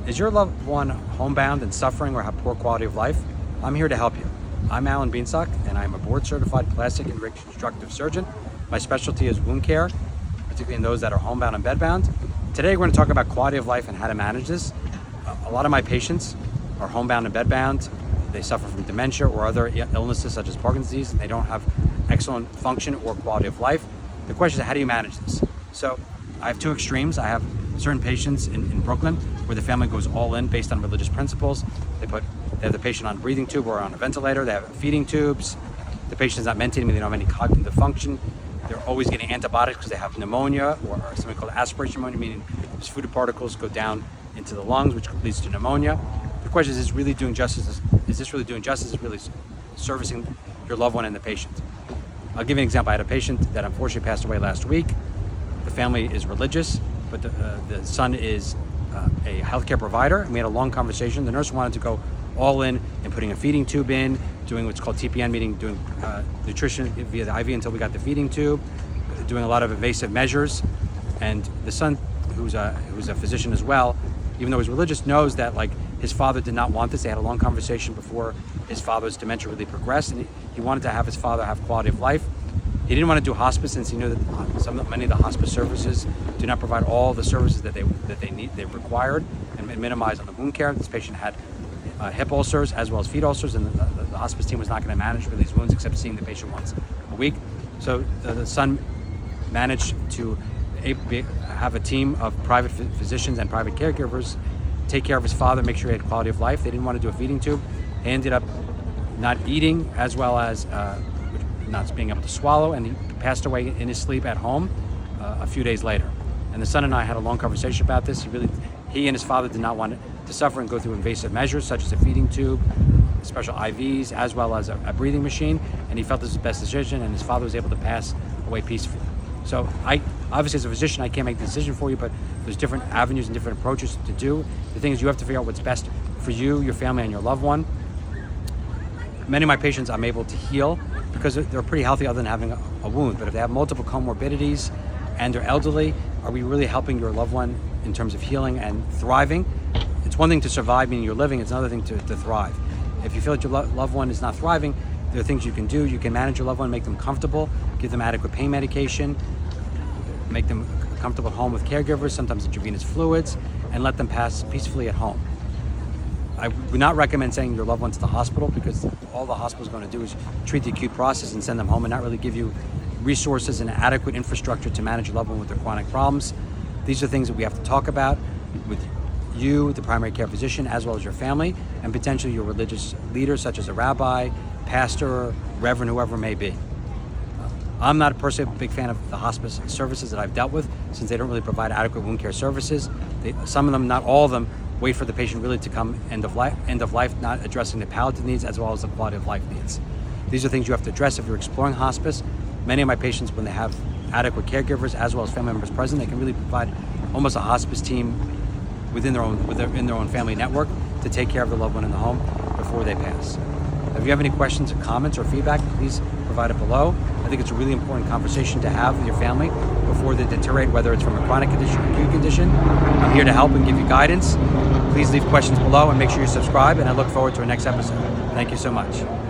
Is your loved one homebound and suffering or have poor quality of life? I'm here to help you. I'm Bienstock, and I'm a board-certified plastic and reconstructive surgeon. My specialty is wound care, particularly in those that are homebound and bedbound. Today we're going to talk about quality of life and how to manage this. A lot of my patients are homebound and bedbound. They suffer from dementia or other illnesses such as Parkinson's disease, and they don't have excellent function or quality of life. The question is, how do you manage this? So I have two extremes. I have certain patients in Brooklyn where the family goes all in based on religious principles. They have the patient on a breathing tube or on a ventilator. They have feeding tubes. The patient is not ventilating, they don't have any cognitive function. They're always getting antibiotics because they have pneumonia or something called aspiration pneumonia, meaning these food particles go down into the lungs, which leads to pneumonia. The question is this really doing justice? Is this really doing justice? Is it really servicing your loved one and the patient? I'll give you an example. I had a patient that unfortunately passed away last week. The family is religious, but the son is a healthcare provider, and we had a long conversation. The nurse wanted to go all in putting a feeding tube in, doing what's called TPN, meaning doing nutrition via the IV until we got the feeding tube, doing a lot of invasive measures. And the son, who's a physician as well, even though he's religious, knows that like his father did not want this. They had a long conversation before his father's dementia really progressed, and he wanted to have his father have quality of life. He didn't want to do hospice since he knew that many of the hospice services do not provide all the services that they required and minimize on the wound care. This patient had hip ulcers as well as feet ulcers, and the hospice team was not going to manage for these wounds except seeing the patient once a week. So the son managed to have a team of private physicians and private caregivers take care of his father, make sure he had quality of life. They didn't want to do a feeding tube. He ended up not eating as well as not being able to swallow, and he passed away in his sleep at home a few days later. And the son and I had a long conversation about this. He and his father did not want to suffer and go through invasive measures such as a feeding tube, special IVs, as well as a breathing machine, and he felt this was the best decision, and his father was able to pass away peacefully. So obviously as a physician, I can't make the decision for you, but there's different avenues and different approaches to do. The thing is, you have to figure out what's best for you, your family, and your loved one. Many of my patients I'm able to heal because they're pretty healthy other than having a wound. But if they have multiple comorbidities and they're elderly, are we really helping your loved one in terms of healing and thriving? It's one thing to survive, meaning you're living. It's another thing to thrive. If you feel that your loved one is not thriving, there are things you can do. You can manage your loved one, make them comfortable, give them adequate pain medication, make them comfortable at home with caregivers, sometimes intravenous fluids, and let them pass peacefully at home. I would not recommend sending your loved one to the hospital because all the hospital is going to do is treat the acute process and send them home and not really give you resources and adequate infrastructure to manage your loved one with their chronic problems. These are things that we have to talk about with you, the primary care physician, as well as your family, and potentially your religious leaders such as a rabbi, pastor, reverend, whoever it may be. I'm not personally a big fan of the hospice services that I've dealt with since they don't really provide adequate wound care services. Some of them, not all of them, wait for the patient really to come end of life, not addressing the palliative needs as well as the quality of life needs. These are things you have to address if you're exploring hospice. Many of my patients, when they have adequate caregivers as well as family members present, they can really provide almost a hospice team within their own family network to take care of the loved one in the home before they pass. If you have any questions or comments or feedback, please provide it below. I think it's a really important conversation to have with your family before they deteriorate, whether it's from a chronic condition or acute condition. I'm here to help and give you guidance. Please leave questions below and make sure you subscribe, and I look forward to our next episode. Thank you so much.